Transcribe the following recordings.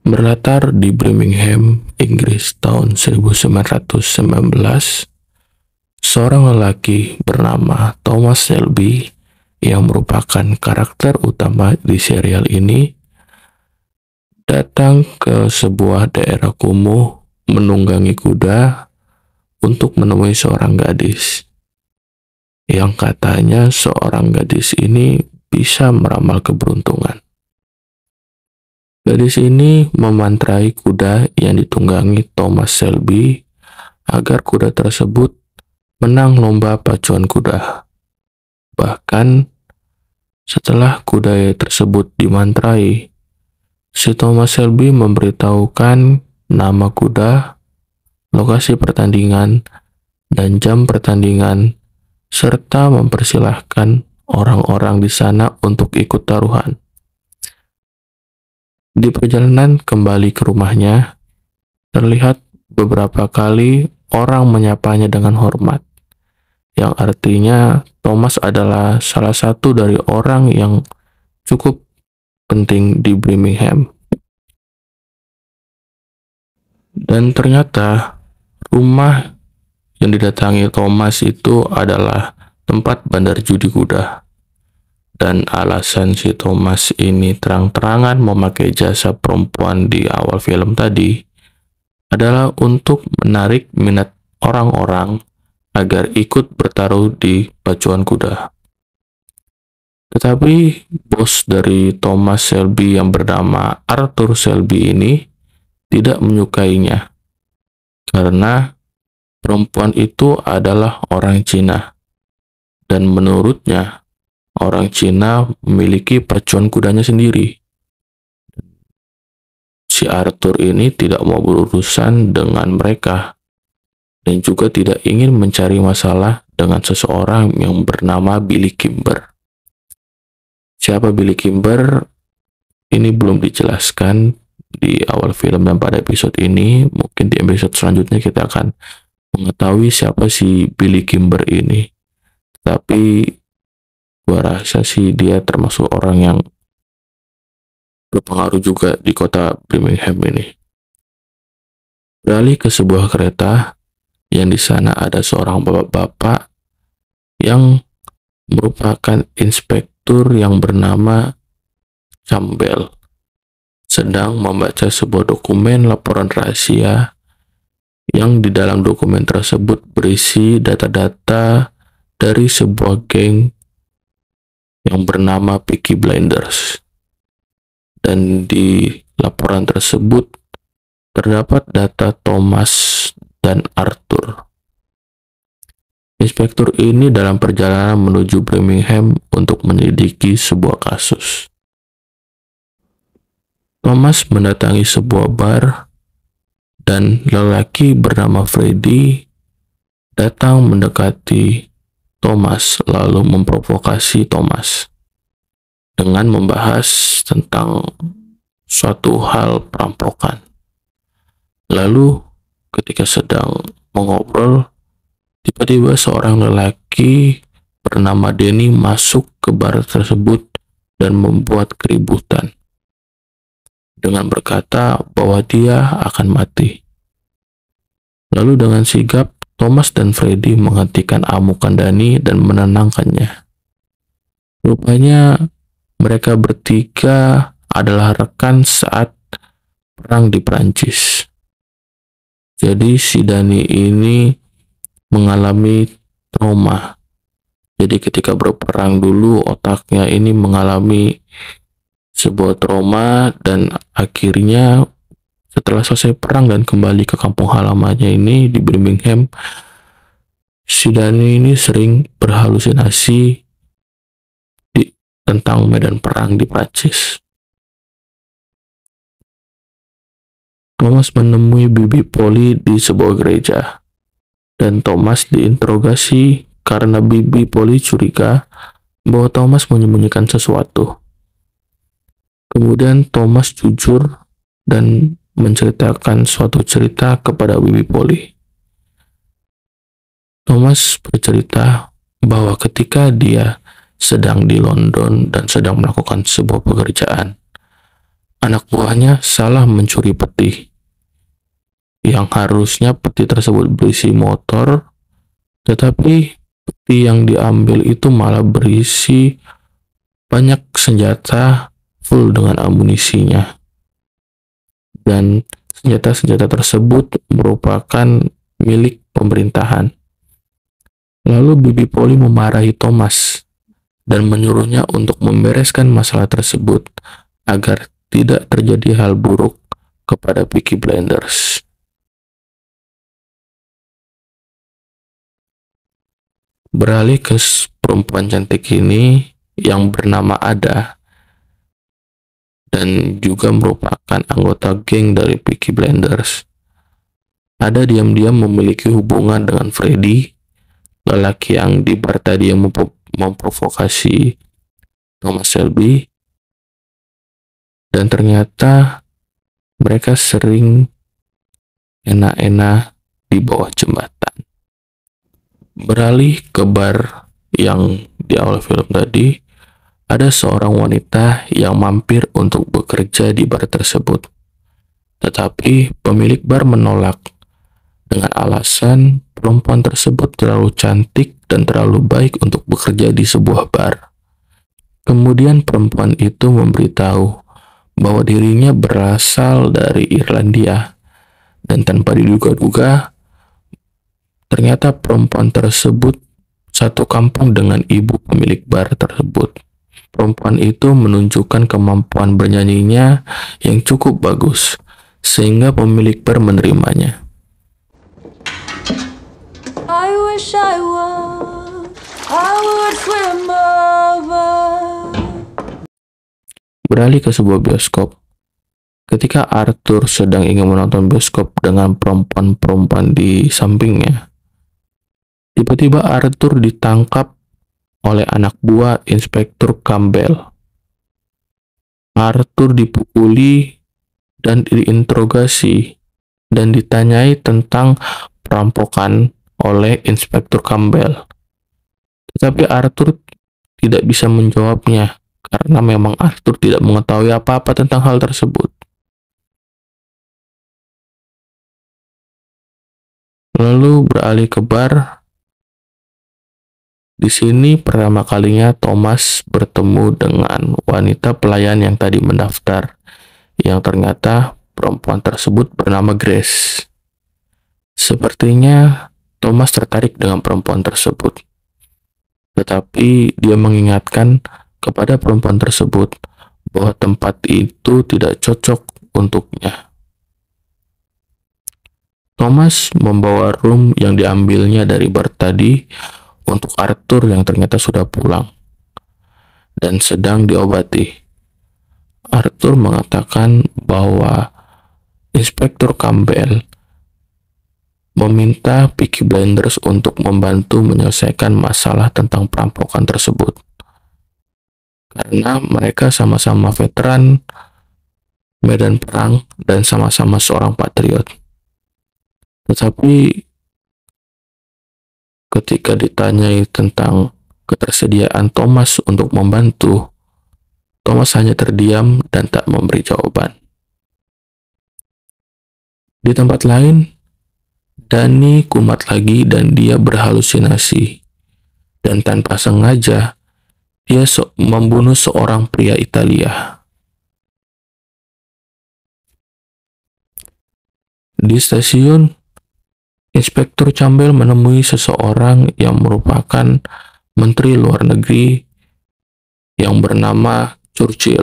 Berlatar di Birmingham, Inggris tahun 1919, seorang lelaki bernama Thomas Shelby yang merupakan karakter utama di serial ini datang ke sebuah daerah kumuh menunggangi kuda untuk menemui seorang gadis yang katanya seorang gadis ini bisa meramal keberuntungan. Gadis ini memantrai kuda yang ditunggangi Thomas Shelby agar kuda tersebut menang lomba pacuan kuda. Bahkan setelah kuda tersebut dimantrai, si Thomas Shelby memberitahukan nama kuda, lokasi pertandingan, dan jam pertandingan, serta mempersilahkan orang-orang di sana untuk ikut taruhan. Di perjalanan kembali ke rumahnya, terlihat beberapa kali orang menyapanya dengan hormat, yang artinya Thomas adalah salah satu dari orang yang cukup penting di Birmingham. Dan ternyata rumah yang didatangi Thomas itu adalah tempat bandar judi kuda. Dan alasan si Thomas ini terang-terangan memakai jasa perempuan di awal film tadi adalah untuk menarik minat orang-orang agar ikut bertaruh di pacuan kuda. Tetapi bos dari Thomas Shelby yang bernama Arthur Shelby ini tidak menyukainya karena perempuan itu adalah orang Cina, dan menurutnya orang Cina memiliki pacuan kudanya sendiri. Si Arthur ini tidak mau berurusan dengan mereka dan juga tidak ingin mencari masalah dengan seseorang yang bernama Billy Kimber. Siapa Billy Kimber? Ini belum dijelaskan di awal film dan pada episode ini. Mungkin di episode selanjutnya kita akan mengetahui siapa si Billy Kimber ini. Tapi gua rasa sih dia termasuk orang yang berpengaruh juga di kota Birmingham ini. Beralih ke sebuah kereta yang di sana ada seorang bapak-bapak yang merupakan inspektur yang bernama Campbell sedang membaca sebuah dokumen laporan rahasia yang di dalam dokumen tersebut berisi data-data dari sebuah geng yang bernama Peaky Blinders. Dan di laporan tersebut terdapat data Thomas dan Arthur. Inspektur ini dalam perjalanan menuju Birmingham untuk menyelidiki sebuah kasus. Thomas mendatangi sebuah bar dan lelaki bernama Freddy datang mendekati Thomas lalu memprovokasi Thomas dengan membahas tentang suatu hal perampokan. Lalu ketika sedang mengobrol, tiba-tiba seorang lelaki bernama Denny masuk ke bar tersebut dan membuat keributan dengan berkata bahwa dia akan mati. Lalu dengan sigap Thomas dan Freddy menghentikan amukan Denny dan menenangkannya. Rupanya mereka bertiga adalah rekan saat perang di Prancis. Jadi si Denny ini mengalami trauma. Jadi ketika berperang dulu otaknya ini mengalami sebuah trauma dan akhirnya setelah selesai perang dan kembali ke kampung halamannya ini di Birmingham, si Denny ini sering berhalusinasi tentang medan perang di Prancis. Thomas menemui Bibi Polly di sebuah gereja, dan Thomas diinterogasi karena Bibi Polly curiga bahwa Thomas menyembunyikan sesuatu. Kemudian Thomas jujur dan menceritakan suatu cerita kepada Bibi Polly. Thomas bercerita bahwa ketika dia sedang di London dan sedang melakukan sebuah pekerjaan, anak buahnya salah mencuri peti. Yang harusnya peti tersebut berisi motor, tetapi peti yang diambil itu malah berisi banyak senjata full dengan amunisinya. Dan senjata-senjata tersebut merupakan milik pemerintahan. Lalu Bibi Polly memarahi Thomas dan menyuruhnya untuk membereskan masalah tersebut agar tidak terjadi hal buruk kepada Peaky Blinders. Beralih ke perempuan cantik ini yang bernama Ada dan juga merupakan anggota geng dari Peaky Blinders. Ada diam-diam memiliki hubungan dengan Freddy, lelaki yang di bar tadi yang memprovokasi Thomas Shelby, dan ternyata mereka sering enak-enak di bawah jembatan. Beralih ke bar yang di awal film tadi, ada seorang wanita yang mampir untuk bekerja di bar tersebut. Tetapi pemilik bar menolak dengan alasan perempuan tersebut terlalu cantik dan terlalu baik untuk bekerja di sebuah bar. Kemudian perempuan itu memberitahu bahwa dirinya berasal dari Irlandia, dan tanpa diduga-duga ternyata perempuan tersebut satu kampung dengan ibu pemilik bar tersebut. Perempuan itu menunjukkan kemampuan bernyanyinya yang cukup bagus, sehingga pemilik bar menerimanya. I wish I would swim over. Beralih ke sebuah bioskop. Ketika Arthur sedang ingin menonton bioskop dengan perempuan-perempuan di sampingnya, tiba-tiba Arthur ditangkap oleh anak buah Inspektur Campbell. Arthur dipukuli dan diinterogasi dan ditanyai tentang perampokan oleh Inspektur Campbell. Tetapi Arthur tidak bisa menjawabnya karena memang Arthur tidak mengetahui apa-apa tentang hal tersebut. Lalu beralih ke bar. Di sini pertama kalinya Thomas bertemu dengan wanita pelayan yang tadi mendaftar, yang ternyata perempuan tersebut bernama Grace. Sepertinya Thomas tertarik dengan perempuan tersebut, tetapi dia mengingatkan kepada perempuan tersebut bahwa tempat itu tidak cocok untuknya. Thomas membawa rum yang diambilnya dari bar tadi untuk Arthur yang ternyata sudah pulang dan sedang diobati. Arthur mengatakan bahwa Inspektur Campbell meminta Peaky Blinders untuk membantu menyelesaikan masalah tentang perampokan tersebut, karena mereka sama-sama veteran medan perang dan sama-sama seorang patriot. Tetapi ketika ditanyai tentang ketersediaan Thomas untuk membantu, Thomas hanya terdiam dan tak memberi jawaban. Di tempat lain, Danny kumat lagi dan dia berhalusinasi. Dan tanpa sengaja, dia membunuh seorang pria Italia. Di stasiun, Inspektur Campbell menemui seseorang yang merupakan Menteri Luar Negeri yang bernama Churchill.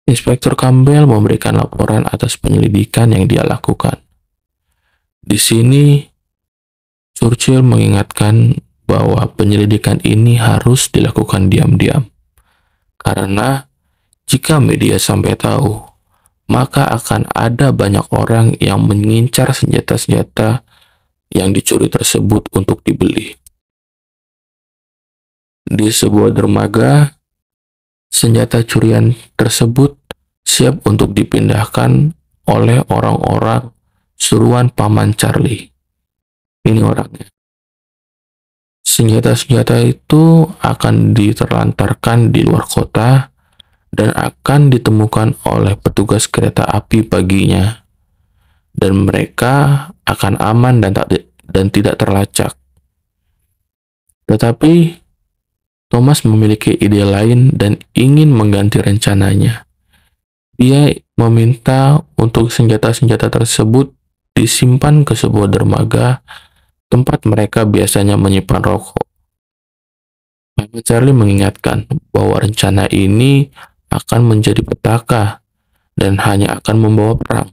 Inspektur Campbell memberikan laporan atas penyelidikan yang dia lakukan. Di sini, Churchill mengingatkan bahwa penyelidikan ini harus dilakukan diam-diam, karena jika media sampai tahu, maka akan ada banyak orang yang mengincar senjata-senjata yang dicuri tersebut untuk dibeli. Di sebuah dermaga, senjata curian tersebut siap untuk dipindahkan oleh orang-orang suruhan Paman Charlie. Ini orangnya. Senjata-senjata itu akan diterlantarkan di luar kota dan akan ditemukan oleh petugas kereta api paginya, dan mereka akan aman dan tidak terlacak. Tetapi Thomas memiliki ide lain dan ingin mengganti rencananya. Dia meminta untuk senjata-senjata tersebut disimpan ke sebuah dermaga tempat mereka biasanya menyimpan rokok. Paman Charlie mengingatkan bahwa rencana ini akan menjadi petaka dan hanya akan membawa perang.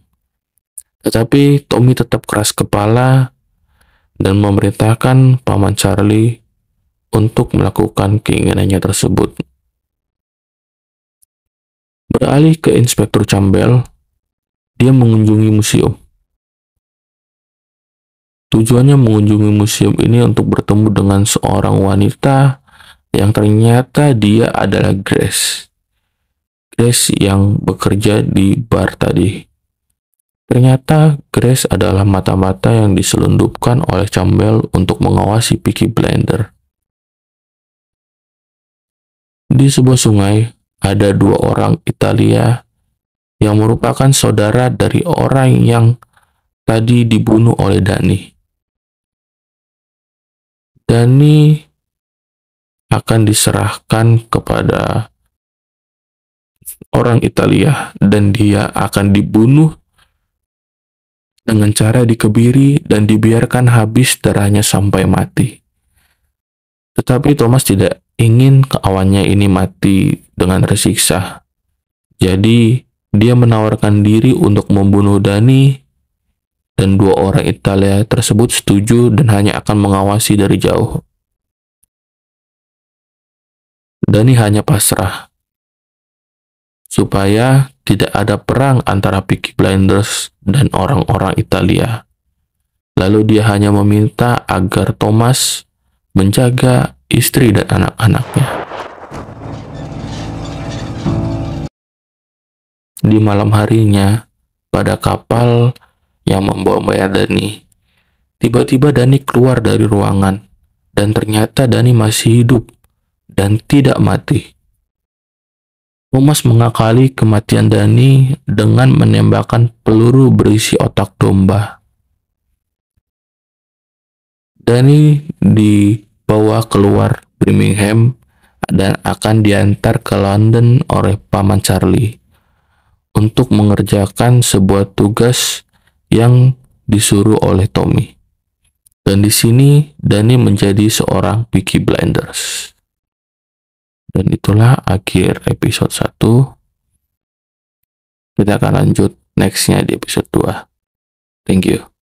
Tetapi Tommy tetap keras kepala dan memerintahkan Paman Charlie untuk melakukan keinginannya tersebut. Beralih ke Inspektur Campbell, dia mengunjungi museum. Tujuannya mengunjungi museum ini untuk bertemu dengan seorang wanita yang ternyata dia adalah Grace. Grace yang bekerja di bar tadi. Ternyata Grace adalah mata-mata yang diselundupkan oleh Campbell untuk mengawasi Peaky Blinders. Di sebuah sungai, ada dua orang Italia yang merupakan saudara dari orang yang tadi dibunuh oleh Danny. Danny akan diserahkan kepada orang Italia dan dia akan dibunuh dengan cara dikebiri dan dibiarkan habis darahnya sampai mati. Tetapi Thomas tidak ingin kawannya ini mati dengan tersiksa. Jadi, dia menawarkan diri untuk membunuh Danny dan dua orang Italia tersebut setuju dan hanya akan mengawasi dari jauh. Danny hanya pasrah supaya tidak ada perang antara Peaky Blinders dan orang-orang Italia. Lalu dia hanya meminta agar Thomas menjaga istri dan anak-anaknya. Di malam harinya, pada kapal yang membawa Mbak Danny, tiba-tiba Danny keluar dari ruangan, dan ternyata Danny masih hidup dan tidak mati. Thomas mengakali kematian Danny dengan menembakkan peluru berisi otak domba. Danny dibawa keluar Birmingham dan akan diantar ke London oleh Paman Charlie untuk mengerjakan sebuah tugas yang disuruh oleh Tommy. Dan di sini Danny menjadi seorang Peaky Blinders. Dan itulah akhir episode 1. Kita akan lanjut nextnya di episode 2. Thank you.